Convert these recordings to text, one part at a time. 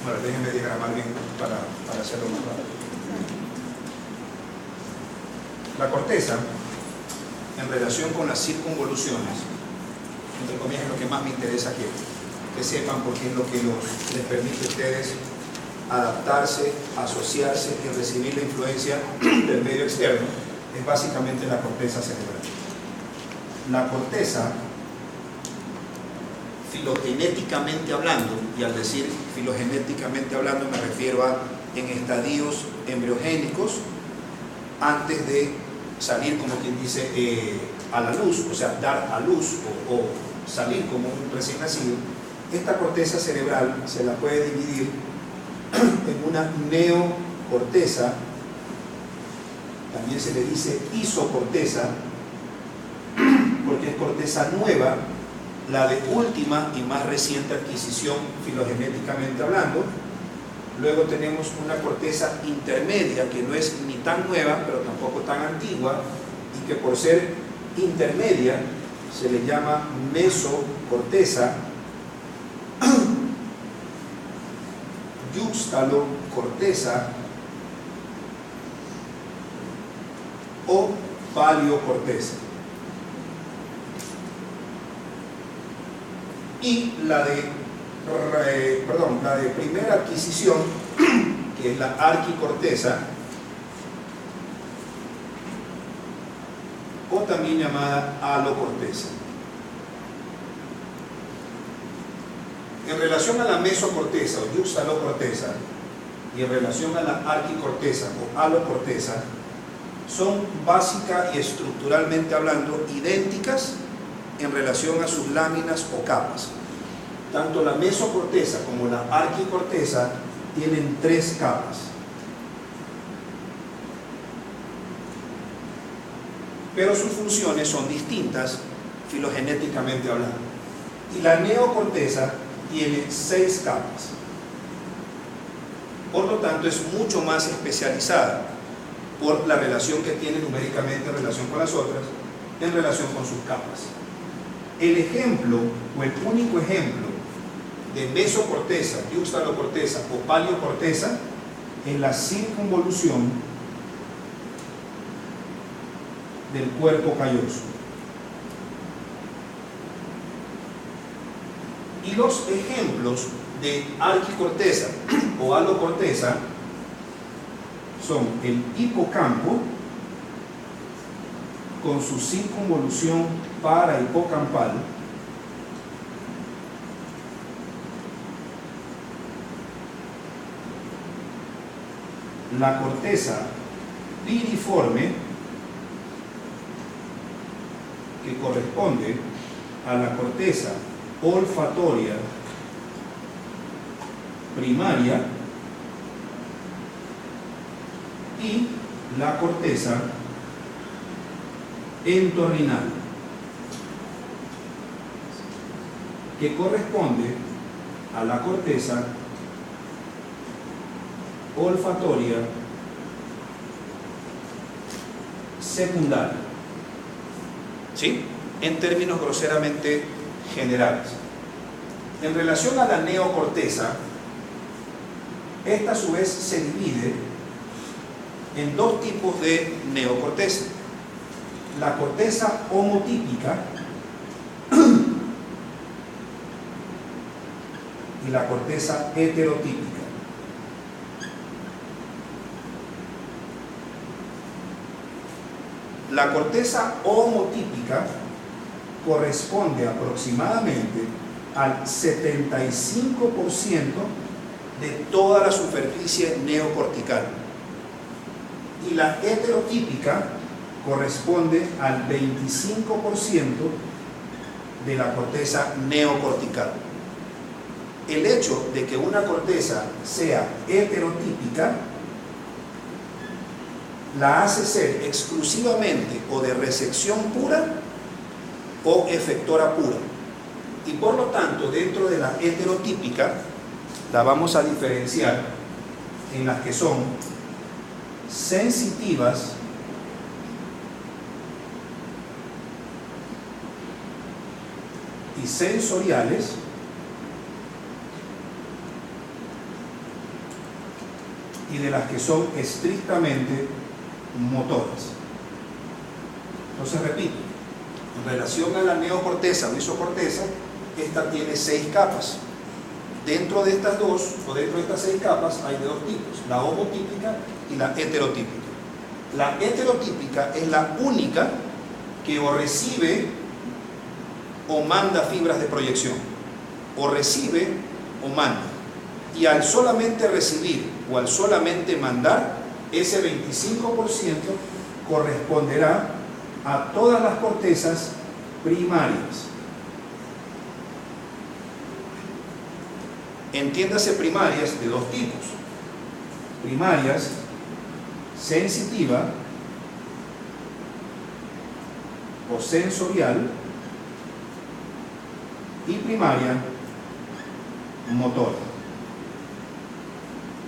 Bueno, déjenme diagramar bien para hacerlo más rápido. La corteza, en relación con las circunvoluciones, entre comillas, es lo que más me interesa que sepan, porque es lo que les permite a ustedes adaptarse, asociarse y recibir la influencia del medio externo, es básicamente la corteza cerebral. La corteza, filogenéticamente hablando, y al decir filogenéticamente hablando me refiero a en estadios embriogénicos, antes de salir, como quien dice, a la luz, o sea, dar a luz o salir como un recién nacido, esta corteza cerebral se la puede dividir en una neocorteza, también se le dice isocorteza, porque es corteza nueva, la de última y más reciente adquisición filogenéticamente hablando. Luego tenemos una corteza intermedia que no es ni tan nueva pero tampoco tan antigua, y que por ser intermedia se le llama mesocorteza, yuxtalocorteza o paleocorteza. Y la de primera adquisición, que es la arquicorteza, o también llamada alocorteza. En relación a la mesocorteza o yuxtalocorteza y en relación a la arquicorteza o alocorteza, son básica y estructuralmente hablando idénticas en relación a sus láminas o capas. Tanto la mesocorteza como la arquicorteza tienen 3 capas. Pero sus funciones son distintas filogenéticamente hablando. Y la neocorteza tiene 6 capas. Por lo tanto, es mucho más especializada por la relación que tiene numéricamente en relación con las otras, en relación con sus capas. El ejemplo, o el único ejemplo de mesocorteza, yuxtalocorteza o paleocorteza es la circunvolución del cuerpo calloso. Y los ejemplos de arquicorteza o alocorteza son el hipocampo con su circunvolución parahipocampal, la corteza piriforme, que corresponde a la corteza olfatoria primaria, y la corteza entorrinal, que corresponde a la corteza olfatoria secundaria. ¿Sí? En términos groseramente generales. En relación a la neocorteza, esta a su vez se divide en 2 tipos de neocorteza: la corteza homotípica y la corteza heterotípica. La corteza homotípica corresponde aproximadamente al 75% de toda la superficie neocortical, y la heterotípica corresponde al 25% de la corteza neocortical. El hecho de que una corteza sea heterotípica la hace ser exclusivamente o de resección pura o efectora pura, y por lo tanto dentro de la heterotípica la vamos a diferenciar en las que son sensitivas y sensoriales, y de las que son estrictamente motoras. Entonces repito, en relación a la neocorteza o isocorteza, esta tiene 6 capas. Dentro de estas dos, o dentro de estas 6 capas, hay de 2 tipos, la homotípica y la heterotípica. La heterotípica es la única que o recibe o manda fibras de proyección, o recibe o manda. Y al solamente recibir o al solamente mandar, ese 25% corresponderá a todas las cortezas primarias. Entiéndase primarias de 2 tipos. Primarias sensitiva o sensorial y primaria motora.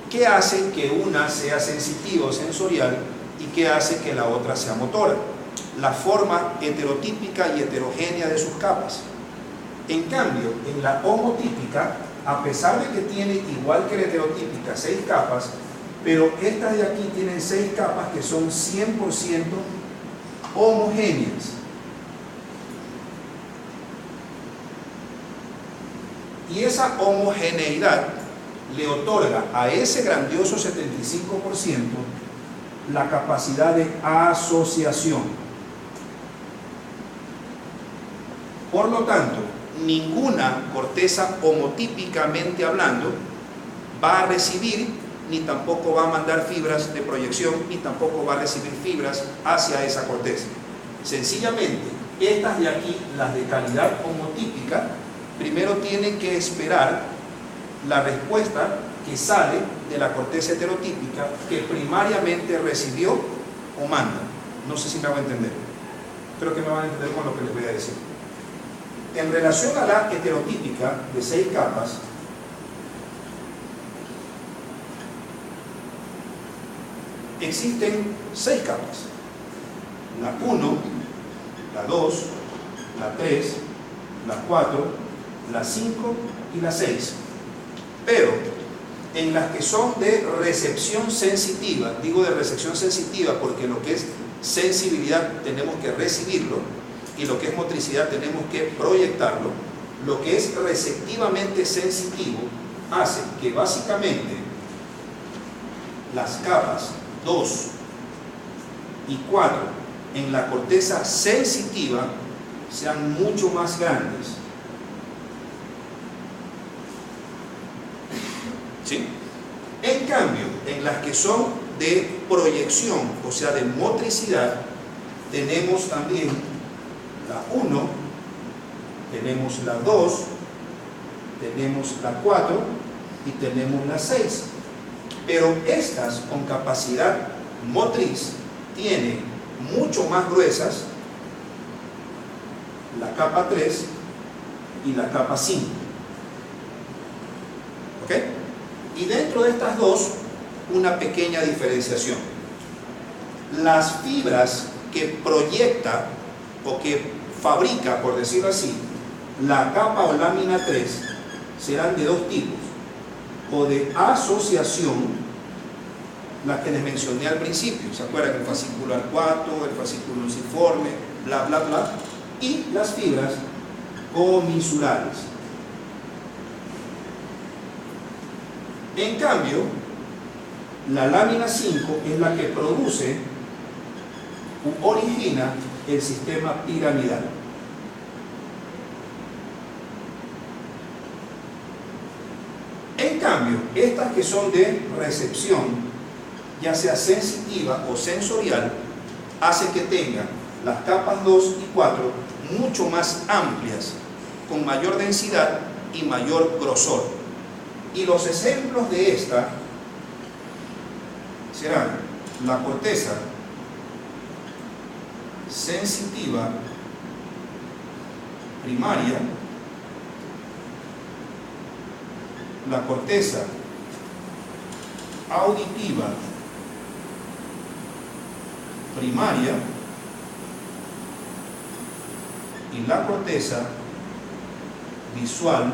¿Qué hace que una sea sensitiva o sensorial y qué hace que la otra sea motora? La forma heterotípica y heterogénea de sus capas. En cambio, en la homotípica, a pesar de que tiene, igual que la heterotípica, 6 capas, pero estas de aquí tienen 6 capas que son 100% homogéneas. Y esa homogeneidad le otorga a ese grandioso 75% la capacidad de asociación. Por lo tanto, ninguna corteza homotípicamente hablando va a recibir ni tampoco va a mandar fibras de proyección ni tampoco va a recibir fibras hacia esa corteza. Sencillamente, estas de aquí, las de calidad homotípica, primero tienen que esperar la respuesta que sale de la corteza heterotípica que primariamente recibió o manda. No sé si me van a entender. Creo que me van a entender con lo que les voy a decir. En relación a la heterotípica de 6 capas, existen 6 capas. La 1, la 2, la 3, la 4, la 5 y la 6. Pero en las que son de recepción sensitiva, digo de recepción sensitiva porque lo que es sensibilidad tenemos que recibirlo y lo que es motricidad tenemos que proyectarlo. Lo que es receptivamente sensitivo hace que básicamente las capas 2 y 4 en la corteza sensitiva sean mucho más grandes. ¿Sí? En cambio, en las que son de proyección, o sea de motricidad, tenemos también la 1, tenemos la 2, tenemos la 4 y tenemos la 6. Pero estas con capacidad motriz tienen mucho más gruesas la capa 3 y la capa 5. ¿Ok? Y dentro de estas dos, una pequeña diferenciación. Las fibras que proyecta o que fabrica, por decirlo así, la capa o lámina 3 serán de 2 tipos. O de asociación, las que les mencioné al principio, ¿se acuerdan? El fascículo arcuato, el fascículo unciforme, bla, bla, bla. Y las fibras comisurales. En cambio, la lámina 5 es la que produce u origina el sistema piramidal. En cambio, estas que son de recepción, ya sea sensitiva o sensorial, hace que tengan las capas 2 y 4 mucho más amplias, con mayor densidad y mayor grosor. Y los ejemplos de esta serán la corteza sensitiva primaria, la corteza auditiva primaria y la corteza visual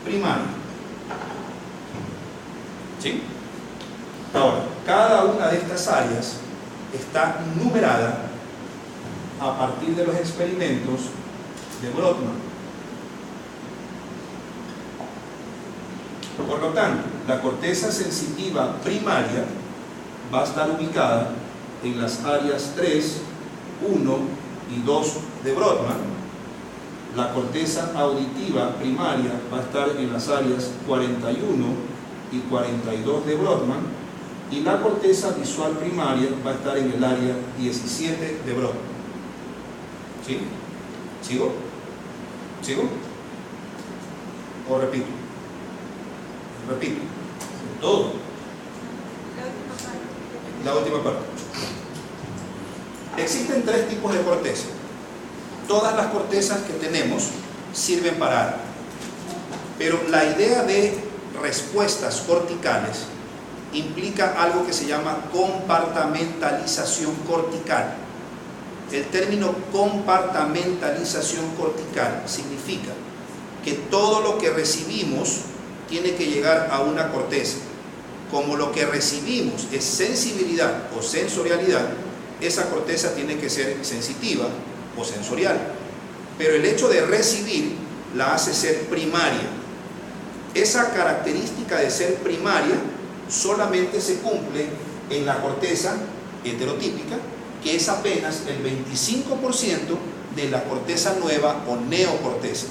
primaria. ¿Sí? Ahora, cada una de estas áreas está numerada a partir de los experimentos de Brodmann. Por lo tanto, la corteza sensitiva primaria va a estar ubicada en las áreas 3, 1 y 2 de Brodmann. La corteza auditiva primaria va a estar en las áreas 41 y 42 de Brodmann, y la corteza visual primaria va a estar en el área 17 de Brodmann. ¿Sí? ¿Sigo? ¿Sigo? ¿O repito? Repito. Todo. La última parte. Existen 3 tipos de corteza. Todas las cortezas que tenemos sirven para algo. Pero la idea de respuestas corticales implica algo que se llama compartamentalización cortical. El término compartamentalización cortical significa que todo lo que recibimos tiene que llegar a una corteza. Como lo que recibimos es sensibilidad o sensorialidad, esa corteza tiene que ser sensitiva o sensorial. Pero el hecho de recibir la hace ser primaria. Esa característica de ser primaria solamente se cumple en la corteza heterotípica, que es apenas el 25% de la corteza nueva o neocorteza.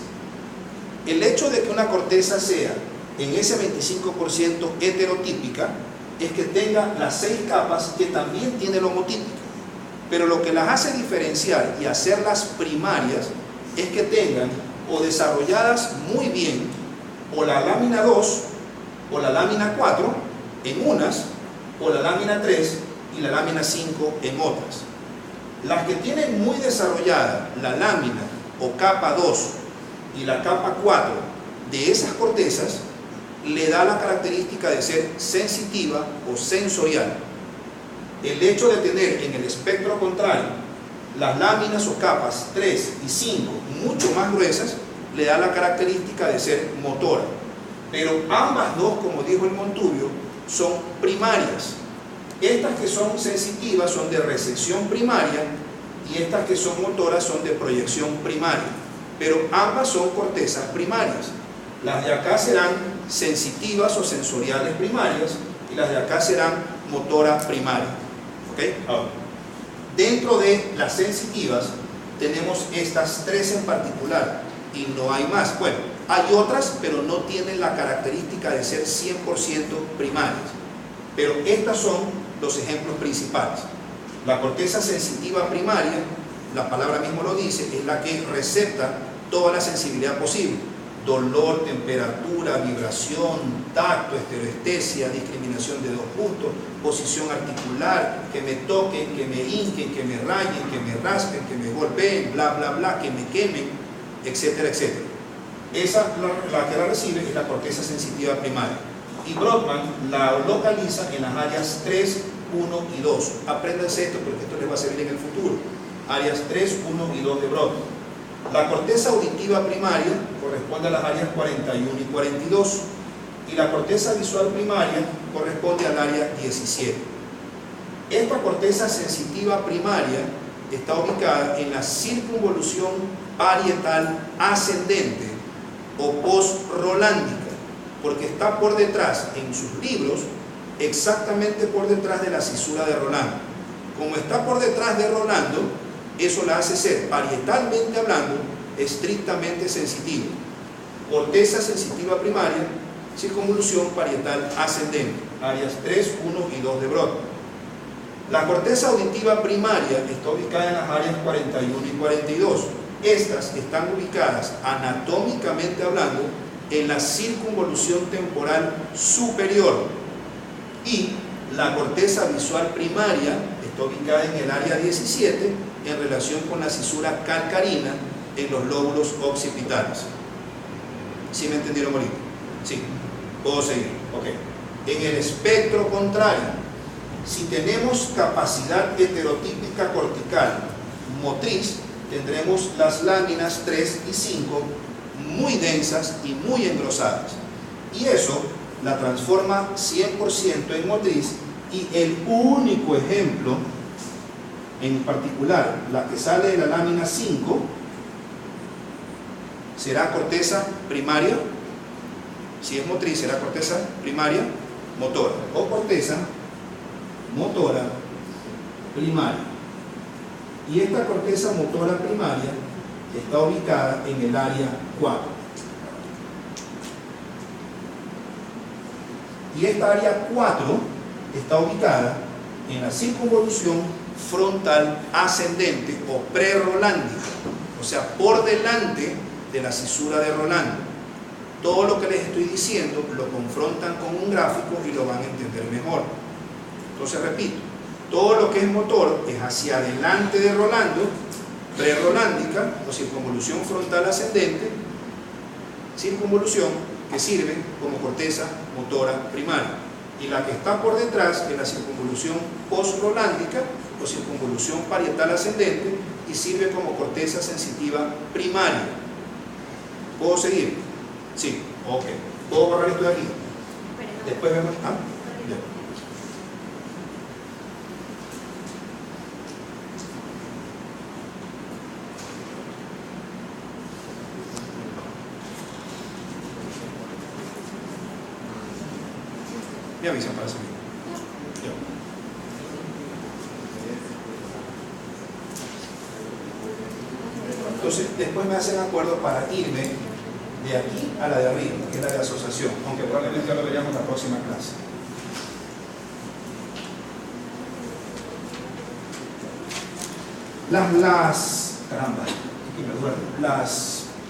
El hecho de que una corteza sea en ese 25% heterotípica es que tenga las 6 capas que también tiene el homotípico. Pero lo que las hace diferenciar y hacerlas primarias es que tengan o desarrolladas muy bien o la lámina 2 o la lámina 4 en unas, o la lámina 3 y la lámina 5 en otras. Las que tienen muy desarrollada la lámina o capa 2 y la capa 4 de esas cortezas le da la característica de ser sensitiva o sensorial. El hecho de tener en el espectro contrario las láminas o capas 3 y 5 mucho más gruesas le da la característica de ser motora. Pero ambas dos, como dijo el Montubio, son primarias. Estas que son sensitivas son de recepción primaria y estas que son motoras son de proyección primaria. Pero ambas son cortezas primarias. Las de acá serán sensitivas o sensoriales primarias y las de acá serán motora primaria. ¿Okay? Ahora, dentro de las sensitivas tenemos estas 3 en particular y no hay más. Bueno, hay otras, pero no tienen la característica de ser 100% primarias. Pero estas son los ejemplos principales. La corteza sensitiva primaria, la palabra mismo lo dice, es la que recepta toda la sensibilidad posible. Dolor, temperatura, vibración, tacto, estereoestesia, discriminación de 2 puntos, posición articular, que me toquen, que me hinquen, que me rayen, que me raspen, que me golpeen, bla, bla, bla, que me quemen, etcétera, etcétera. Esa, la que la recibe, es la corteza sensitiva primaria. Y Brodmann la localiza en las áreas 3, 1 y 2. Apréndanse esto porque esto les va a servir en el futuro. Áreas 3, 1 y 2 de Brodmann. La corteza auditiva primaria corresponde a las áreas 41 y 42. Y la corteza visual primaria corresponde al área 17. Esta corteza sensitiva primaria está ubicada en la circunvolución parietal ascendente o post-rolándica, porque está por detrás, en sus libros, exactamente por detrás de la cisura de Rolando. Como está por detrás de Rolando, eso la hace ser, parietalmente hablando, estrictamente sensitiva. Corteza sensitiva primaria, circunvolución parietal ascendente, áreas 3, 1 y 2 de Brodmann. La corteza auditiva primaria está ubicada en las áreas 41 y 42. Estas están ubicadas anatómicamente hablando en la circunvolución temporal superior, y la corteza visual primaria está ubicada en el área 17 en relación con la cisura calcarina en los lóbulos occipitales. ¿Sí me entendieron ahorita? Sí. ¿Puedo seguir? Ok. En el espectro contrario, si tenemos capacidad heterotípica cortical motriz, tendremos las láminas 3 y 5 muy densas y muy engrosadas. Y eso la transforma 100% en motriz, y el único ejemplo, en particular la que sale de la lámina 5, será corteza primaria. Si es motriz, será corteza primaria motora, o corteza motora primaria. Y esta corteza motora primaria está ubicada en el área 4. Y esta área 4 está ubicada en la circunvolución frontal ascendente o prerolándica, o sea, por delante de la cisura de Rolando. Todo lo que les estoy diciendo lo confrontan con un gráfico y lo van a entender mejor. Entonces repito, todo lo que es motor es hacia adelante de Rolando, prerolándica o circunvolución frontal ascendente, circunvolución que sirve como corteza motora primaria. Y la que está por detrás es la circunvolución postrolándica o circunvolución parietal ascendente y sirve como corteza sensitiva primaria. ¿Puedo seguir? Sí, ok. ¿Puedo borrar esto de aquí? Después vemos. ¿Ah? Ya. Me avisan para seguir. Ya. Entonces, después me hacen acuerdo para irme de aquí a la de arriba, que es la de asociación, aunque probablemente ya lo veríamos en la próxima clase.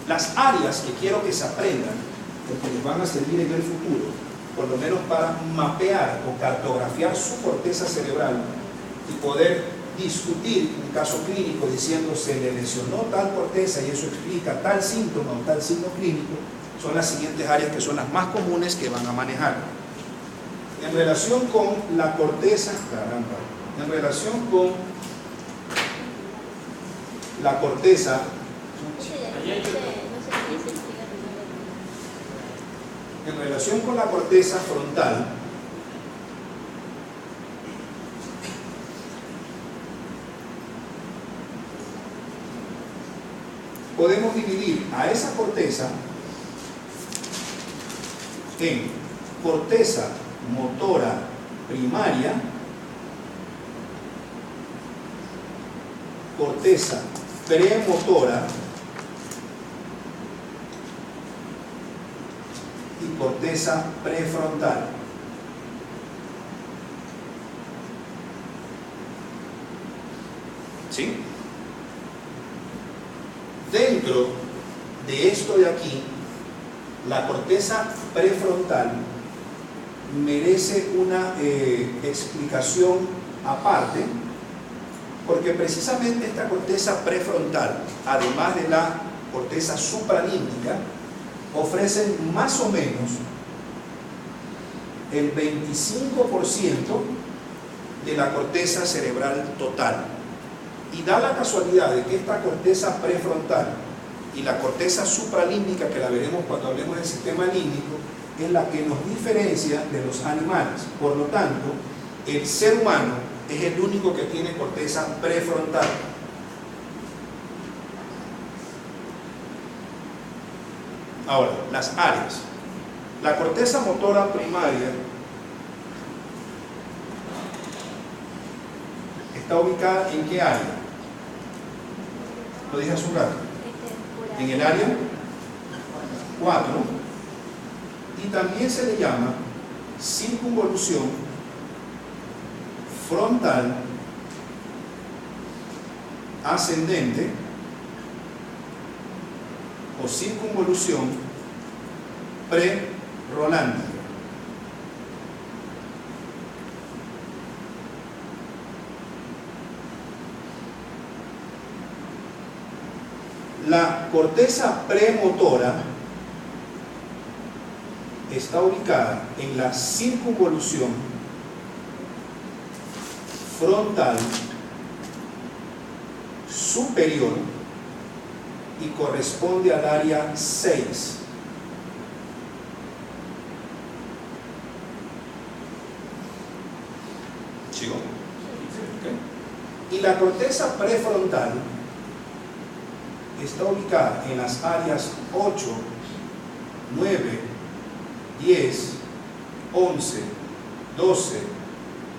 Las áreas que quiero que se aprendan, porque les van a servir en el futuro, por lo menos para mapear o cartografiar su corteza cerebral y poder discutir un caso clínico diciendo se le lesionó tal corteza y eso explica tal síntoma o tal signo clínico, son las siguientes áreas que son las más comunes que van a manejar. En relación con la corteza, en relación con la corteza, en relación con la corteza frontal, podemos dividir a esa corteza en corteza motora primaria, corteza premotora y corteza prefrontal. ¿Sí? Dentro de esto de aquí, la corteza prefrontal merece una explicación aparte, porque precisamente esta corteza prefrontal, además de la corteza supralímbica, ofrecen más o menos el 25% de la corteza cerebral total. Y da la casualidad de que esta corteza prefrontal y la corteza supralímbica, que la veremos cuando hablemos del sistema límbico, es la que nos diferencia de los animales. Por lo tanto, el ser humano es el único que tiene corteza prefrontal. Ahora, las áreas. La corteza motora primaria está ubicada ¿en qué área? Lo dije hace un rato. En el área 4, y también se le llama circunvolución frontal ascendente o circunvolución prerolándica. La corteza premotora está ubicada en la circunvolución frontal superior y corresponde al área 6. ¿Sigo? Ok. Y la corteza prefrontal está ubicada en las áreas 8, 9, 10, 11, 12,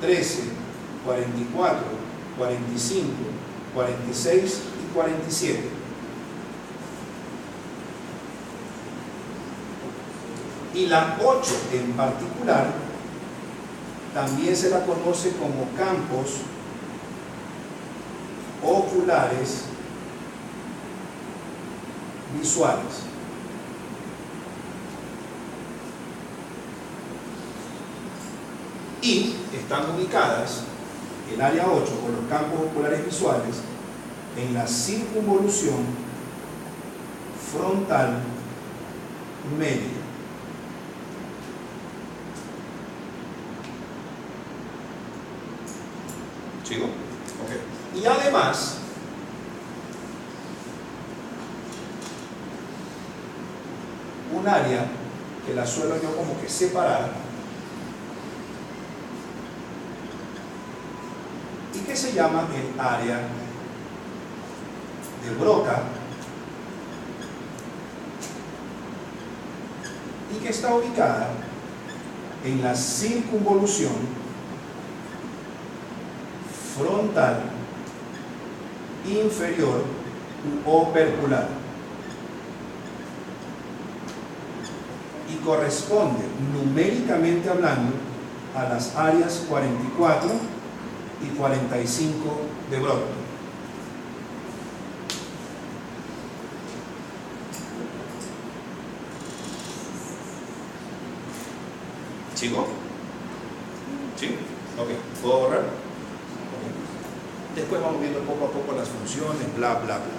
13, 44, 45, 46 y 47. Y la 8 en particular también se la conoce como campos oculares visuales. Y están ubicadas, el área 8 con los campos oculares visuales, en la circunvolución frontal media. ¿Sigo? Ok. Y además, un área que la suelo yo como que separar y que se llama el área de Broca y que está ubicada en la circunvolución frontal inferior u opercular y corresponde numéricamente hablando a las áreas 44 y 45 de Broca. ¿Sigo? ¿Sí? Ok. ¿Puedo borrar? Después vamos viendo poco a poco las funciones, bla, bla, bla.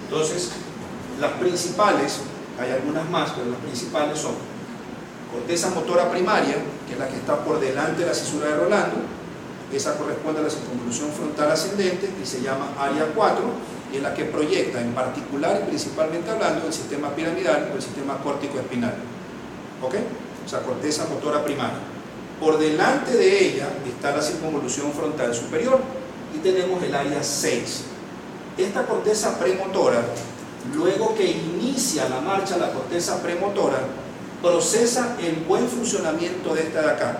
Entonces, las principales, hay algunas más, pero las principales son corteza motora primaria, que es la que está por delante de la cisura de Rolando. Esa corresponde a la circunvolución frontal ascendente y se llama área 4, y es la que proyecta en particular y principalmente hablando el sistema piramidal o el sistema córtico espinal. ¿Ok? O sea, corteza motora primaria. Por delante de ella está la circunvolución frontal superior y tenemos el área 6. Esta corteza premotora, luego que inicia la marcha la corteza premotora, procesa el buen funcionamiento de esta de acá.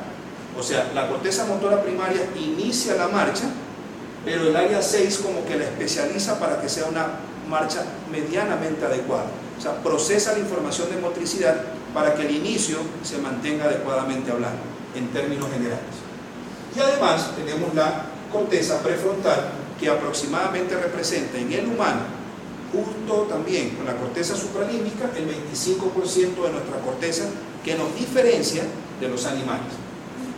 O sea, la corteza motora primaria inicia la marcha, pero el área 6 como que la especializa para que sea una marcha medianamente adecuada. O sea, procesa la información de motricidad para que el inicio se mantenga adecuadamente hablando, en términos generales. Y además tenemos la corteza prefrontal, que aproximadamente representa en el humano, junto también con la corteza supralímbica, el 25% de nuestra corteza, que nos diferencia de los animales.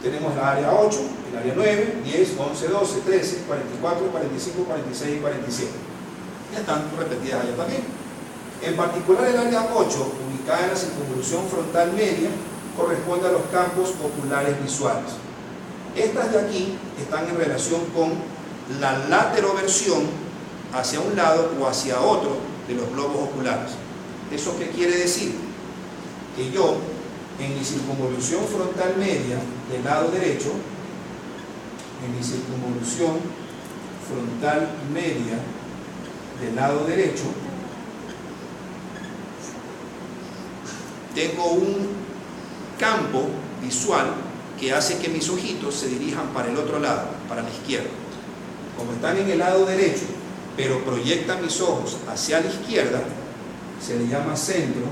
Tenemos la área 8, el área 9, 10, 11, 12, 13, 44, 45, 46 y 47. Ya están repetidas allá también. En particular el área 8, ubicada en la circunvolución frontal media, corresponde a los campos oculares visuales. Estas de aquí están en relación con la lateroversión hacia un lado o hacia otro de los globos oculares. ¿Eso qué quiere decir? Que yo, en mi circunvolución frontal media del lado derecho, en mi circunvolución frontal media del lado derecho, tengo un campo visual que hace que mis ojitos se dirijan para el otro lado, para la izquierda. Como están en el lado derecho, pero proyectan mis ojos hacia la izquierda, se le llama centro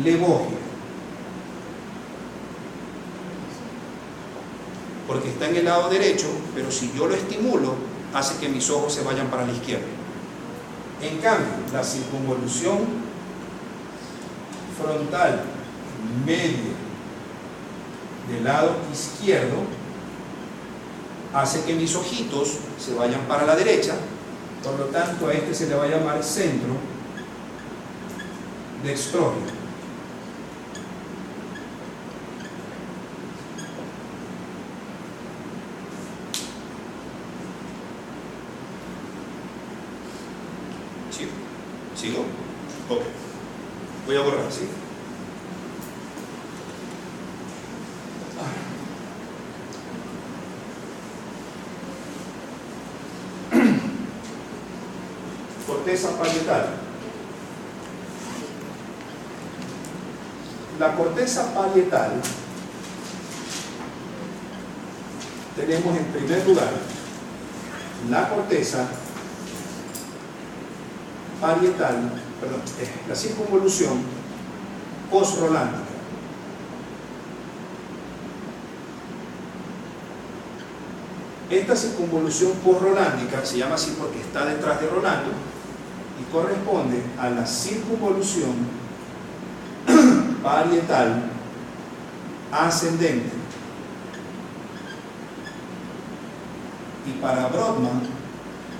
levógeo. Porque está en el lado derecho, pero si yo lo estimulo, hace que mis ojos se vayan para la izquierda. En cambio, la circunvolución frontal media del lado izquierdo hace que mis ojitos se vayan para la derecha, por lo tanto a este se le va a llamar centro dextrógeno. ¿Sigo? Ok. Voy a borrar, ¿sí? corteza parietal. La corteza parietal, tenemos en primer lugar la corteza parietal, perdón, la circunvolución postrolándica. Esta circunvolución postrolándica se llama así porque está detrás de Rolando y corresponde a la circunvolución parietal ascendente. Y para Brodmann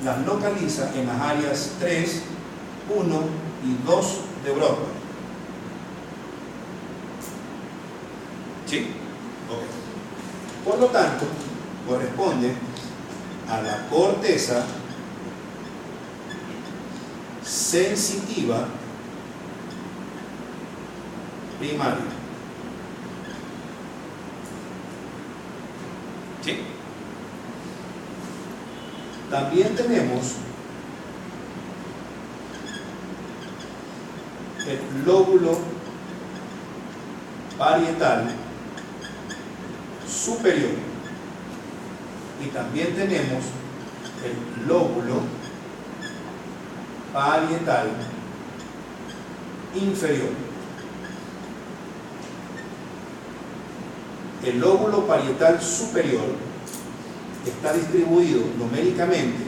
las localiza en las áreas 3, 1 y 2 de Brodmann. ¿Sí? Ok. Por lo tanto, corresponde a la corteza sensitiva primaria. ¿Sí? También tenemos el lóbulo parietal superior y también tenemos el lóbulo parietal inferior. El lóbulo parietal superior está distribuido numéricamente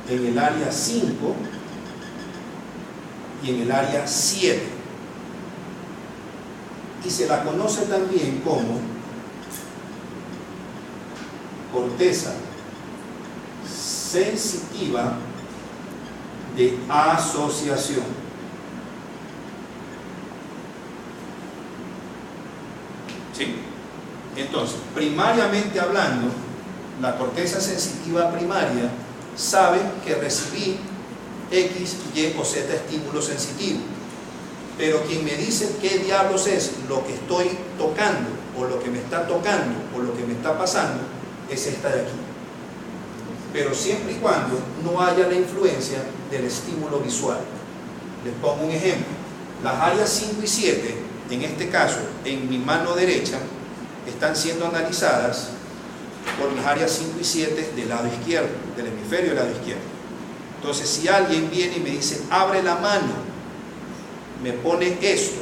en el área 5 y en el área 7 y se la conoce también como corteza sensitiva de asociación. ¿Sí? Entonces, primariamente hablando, la corteza sensitiva primaria sabe que recibí X, Y o Z estímulo sensitivo, pero quien me dice qué diablos es lo que estoy tocando o lo que me está tocando o lo que me está pasando es esta de aquí, pero siempre y cuando no haya la influencia del estímulo visual. Les pongo un ejemplo. Las áreas 5 y 7, en este caso en mi mano derecha, están siendo analizadas por las áreas 5 y 7 del lado izquierdo, del hemisferio del lado izquierdo. Entonces, si alguien viene y me dice, abre la mano, me pone esto,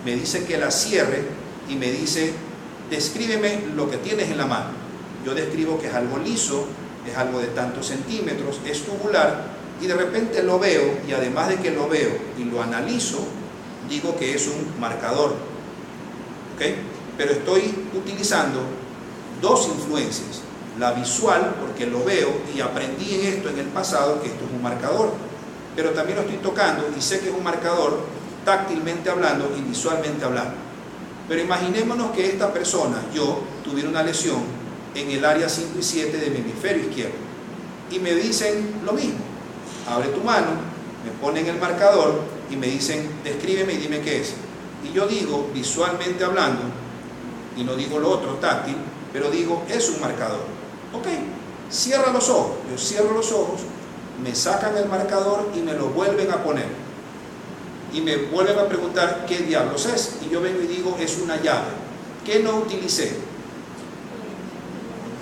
me dice que la cierre y me dice, descríbeme lo que tienes en la mano. Yo describo que es algo liso, es algo de tantos centímetros, es tubular, y de repente lo veo, y además de que lo veo y lo analizo, digo que es un marcador. ¿Ok? Pero estoy utilizando dos influencias, la visual, porque lo veo y aprendí en esto en el pasado que esto es un marcador, pero también lo estoy tocando y sé que es un marcador táctilmente hablando y visualmente hablando. Pero imaginémonos que esta persona, yo, tuviera una lesión en el área 5 y 7 de mi hemisferio izquierdo y me dicen lo mismo, abre tu mano, me ponen el marcador y me dicen, descríbeme y dime qué es. Y yo digo, visualmente hablando, y no digo lo otro, táctil, pero digo, es un marcador. Ok, cierra los ojos. Yo cierro los ojos, me sacan el marcador y me lo vuelven a poner. Y me vuelven a preguntar qué diablos es. Y yo vengo y digo, es una llave. ¿Qué no utilicé?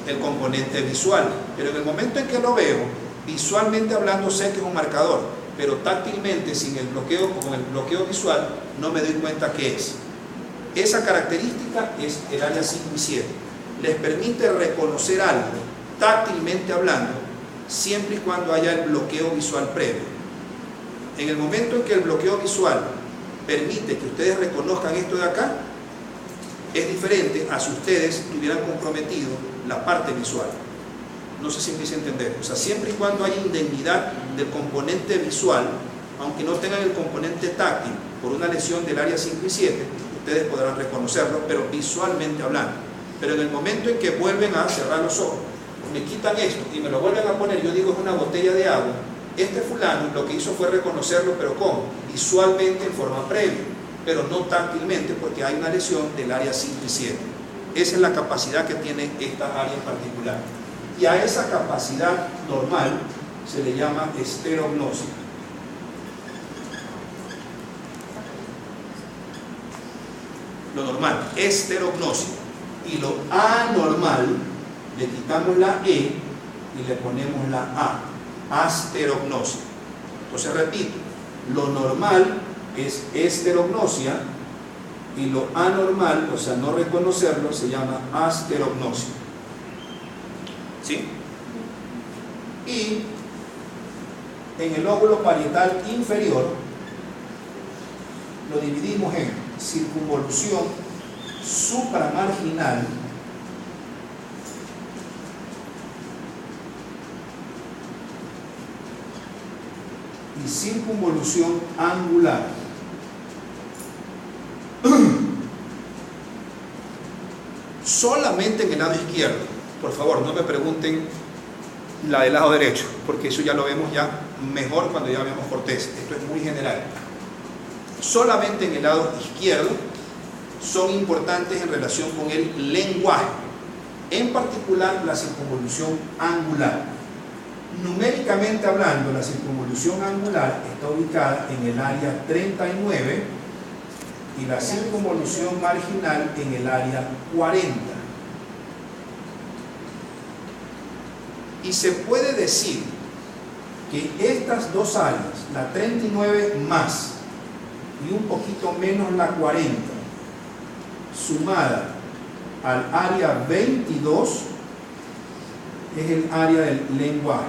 El componente visual. Pero en el momento en que lo veo, visualmente hablando sé que es un marcador, pero táctilmente, sin el bloqueo, con el bloqueo visual, no me doy cuenta qué es. Esa característica es el área 5 y 7. Les permite reconocer algo, táctilmente hablando, siempre y cuando haya el bloqueo visual previo. En el momento en que el bloqueo visual permite que ustedes reconozcan esto de acá, es diferente a si ustedes tuvieran comprometido la parte visual. No sé si me hice entender. O sea, siempre y cuando haya indemnidad del componente visual, aunque no tengan el componente táctil por una lesión del área 5 y 7, ustedes podrán reconocerlo, pero visualmente hablando. Pero en el momento en que vuelven a cerrar los ojos, me quitan esto y me lo vuelven a poner, yo digo es una botella de agua, este fulano lo que hizo fue reconocerlo, pero ¿cómo? Visualmente en forma previa, pero no táctilmente porque hay una lesión del área 5 y 7. Esa es la capacidad que tiene esta área en particular. Y a esa capacidad normal se le llama estereognosia. lo normal, esterognosia. Y lo anormal, le quitamos la E y le ponemos la A, asterognosia. Entonces repito, lo normal es esterognosia y lo anormal, o sea, no reconocerlo, se llama asterognosia. ¿Sí? Y en el lóbulo parietal inferior lo dividimos en circunvolución supramarginal y circunvolución angular. Solamente en el lado izquierdo, por favor, no me pregunten la del lado derecho, porque eso ya lo vemos ya mejor cuando ya vemos corteza. Esto es muy general. Solamente en el lado izquierdo son importantes en relación con el lenguaje, en particular la circunvolución angular. Numéricamente hablando, la circunvolución angular está ubicada en el área 39 y la circunvolución marginal en el área 40. Y se puede decir que estas dos áreas, la 39 más y un poquito menos la 40, sumada al área 22, es el área del lenguaje.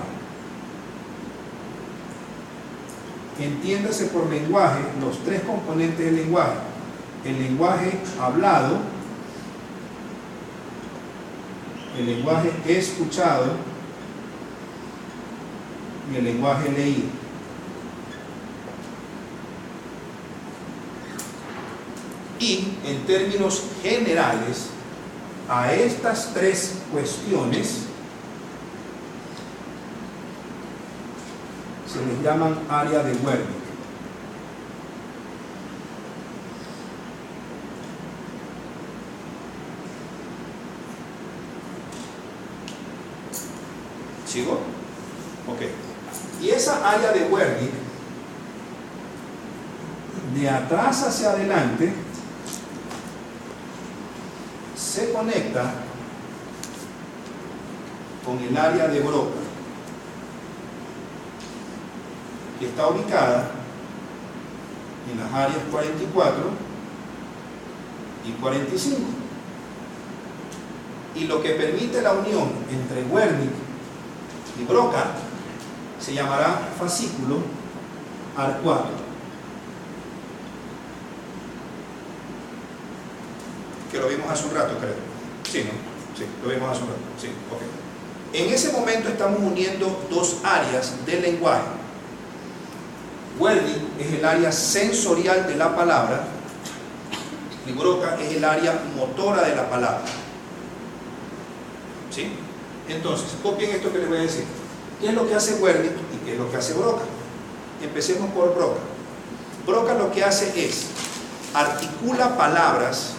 Entiéndase por lenguaje los tres componentes del lenguaje: el lenguaje hablado, el lenguaje escuchado y el lenguaje leído. Y en términos generales, a estas tres cuestiones se les llaman área de Wernicke. ¿Sigo? Ok. Y esa área de Wernicke, de atrás hacia adelante, se conecta con el área de Broca, que está ubicada en las áreas 44 y 45. Y lo que permite la unión entre Wernicke y Broca se llamará fascículo arcuato, que lo vimos hace un rato, creo. Sí, ¿no? Sí, lo vimos hace un rato. Sí, ok. En ese momento estamos uniendo dos áreas del lenguaje. Wernicke es el área sensorial de la palabra y Broca es el área motora de la palabra. ¿Sí? Entonces, copien esto que les voy a decir. ¿Qué es lo que hace Wernicke y qué es lo que hace Broca? Empecemos por Broca. Broca lo que hace es articula palabras,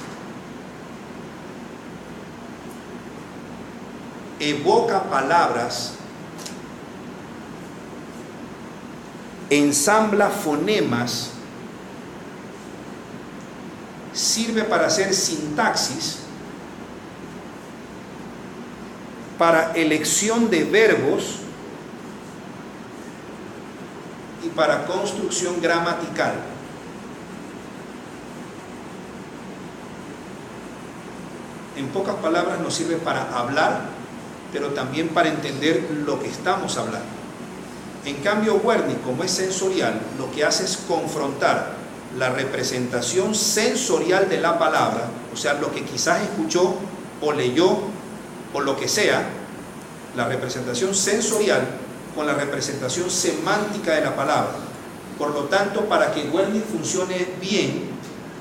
evoca palabras, ensambla fonemas, sirve para hacer sintaxis, para elección de verbos y para construcción gramatical. En pocas palabras, nos sirve para hablar, pero también para entender lo que estamos hablando. En cambio, Wernicke, como es sensorial, lo que hace es confrontar la representación sensorial de la palabra, o sea, lo que quizás escuchó o leyó o lo que sea, la representación sensorial con la representación semántica de la palabra. Por lo tanto, para que Wernicke funcione bien,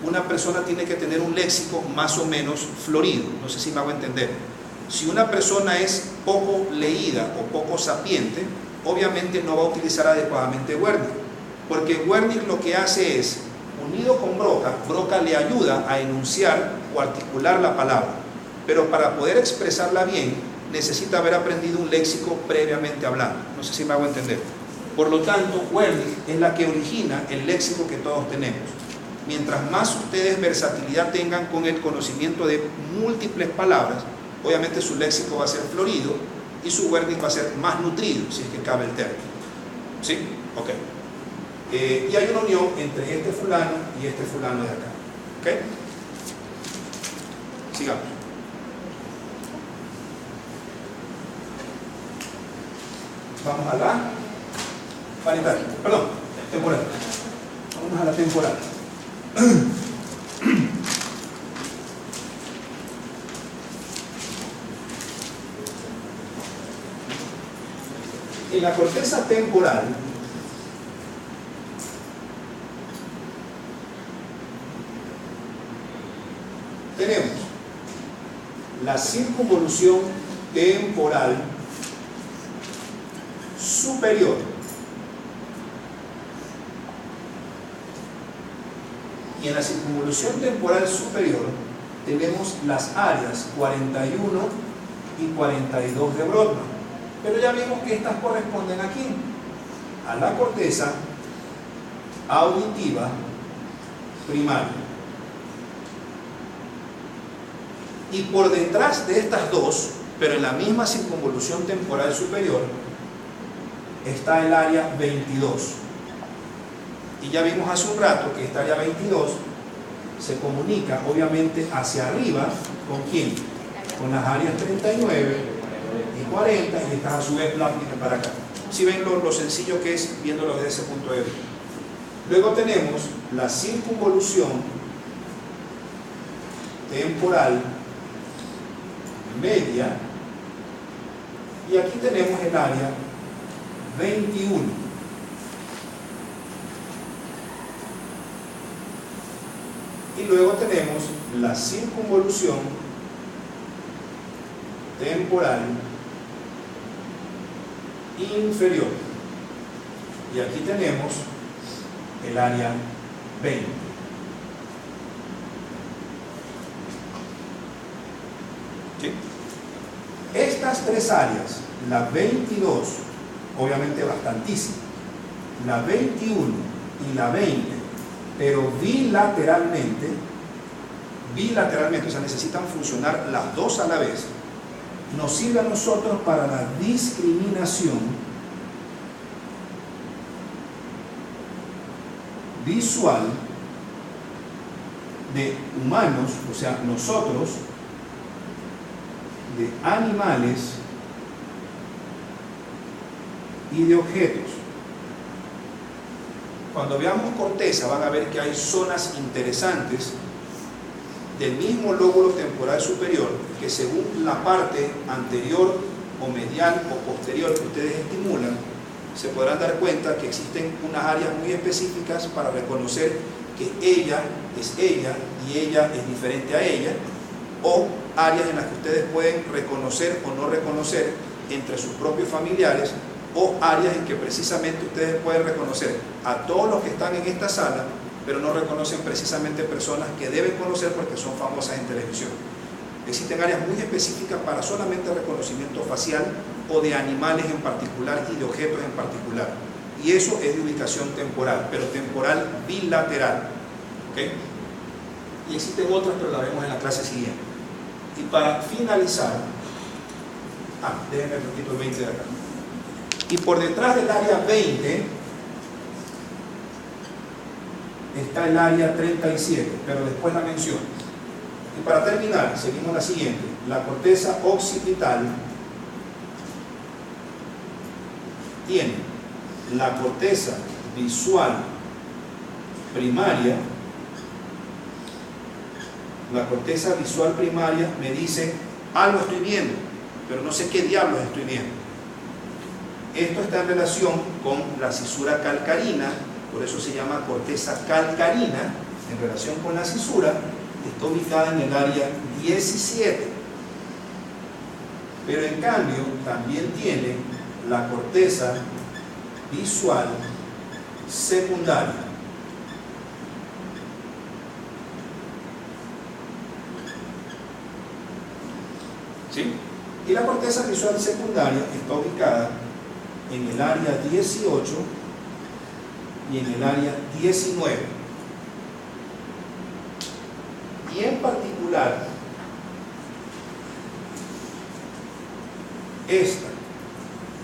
una persona tiene que tener un léxico más o menos florido. No sé si me hago entender. Si una persona es poco leída o poco sapiente, obviamente no va a utilizar adecuadamente Wernicke, porque Wernicke lo que hace es, unido con Broca, Broca le ayuda a enunciar o articular la palabra, pero para poder expresarla bien necesita haber aprendido un léxico previamente hablando. No sé si me hago entender. Por lo tanto, Wernicke es la que origina el léxico que todos tenemos. mientras más ustedes versatilidad tengan con el conocimiento de múltiples palabras, obviamente su léxico va a ser florido y su wording va a ser más nutrido, si es que cabe el término. ¿Sí? Ok. Y hay una unión entre este fulano y este fulano de acá. ¿Ok? Sigamos. Vamos a la paritaria. Perdón, temporal. Vamos a la temporal. En la corteza temporal tenemos la circunvolución temporal superior y en la circunvolución temporal superior tenemos las áreas 41 y 42 de Brodmann. Pero ya vimos que estas corresponden aquí a la corteza auditiva primaria. Y por detrás de estas dos, pero en la misma circunvolución temporal superior, está el área 22. Y ya vimos hace un rato que esta área 22 se comunica obviamente hacia arriba, ¿con quién? Con las áreas 39 y 40, y estas a su vez la aplican para acá. Si ven lo sencillo que es viéndolo desde ese punto de vista. Luego tenemos la circunvolución temporal media, y aquí tenemos el área 21. Y luego tenemos la circunvolución temporal inferior. Y aquí tenemos el área 20. ¿Sí? Estas tres áreas, la 22, obviamente bastantísima, la 21 y la 20, pero bilateralmente, o sea, necesitan funcionar las dos a la vez, nos sirve a nosotros para la discriminación visual de humanos, o sea, nosotros, de animales y de objetos. Cuando veamos corteza van a ver que hay zonas interesantes del mismo lóbulo temporal superior que según la parte anterior o medial o posterior que ustedes estimulan, se podrán dar cuenta que existen unas áreas muy específicas para reconocer que ella es ella y ella es diferente a ella, o áreas en las que ustedes pueden reconocer o no reconocer entre sus propios familiares, o áreas en que precisamente ustedes pueden reconocer a todos los que están en esta sala, pero no reconocen precisamente personas que deben conocer porque son famosas en televisión. Existen áreas muy específicas para solamente reconocimiento facial o de animales en particular y de objetos en particular. Y eso es de ubicación temporal, pero temporal bilateral. ¿Okay? Y existen otras, pero las vemos en la clase siguiente. Y para finalizar, déjenme un poquito el 20 de acá. Y por detrás del área 20 está el área 37, pero después la menciono. Y para terminar, seguimos la siguiente. La corteza occipital tiene la corteza visual primaria. La corteza visual primaria me dice, algo estoy viendo, pero no sé qué diablos estoy viendo. Esto está en relación con la cisura calcarina, por eso se llama corteza calcarina, en relación con la cisura, está ubicada en el área 17. Pero en cambio, también tiene la corteza visual secundaria. ¿Sí? Y la corteza visual secundaria está ubicada en el área 18 y en el área 19. Y en particular, esta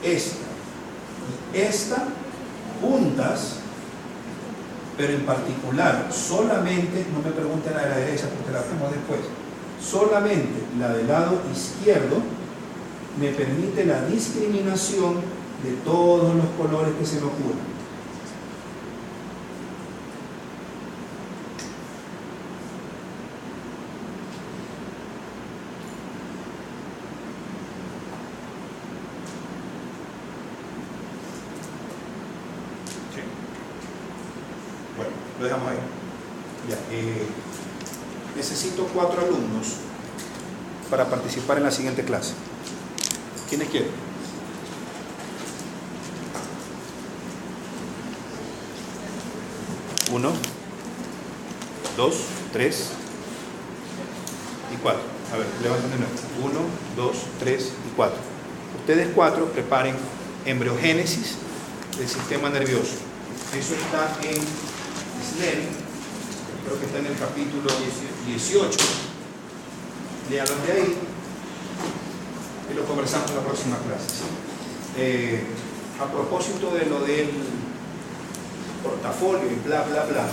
y esta juntas, pero en particular solamente, no me pregunten la de la derecha porque la hacemos después, solamente la del lado izquierdo me permite la discriminación de todos los colores que se me ocurran. Bueno, lo dejamos ahí. Ya, necesito 4 alumnos para participar en la siguiente clase. ¿Quiénes quieren? Uno, 2, 3 y 4. A ver, levanten de nuevo. 1, 2, 3 y 4. Ustedes 4 preparen embriogénesis del sistema nervioso. Eso está en SNEL, creo que está en el capítulo 18. Léanlo de ahí y lo conversamos en la próxima clase. A propósito de lo del portafolio y bla bla bla,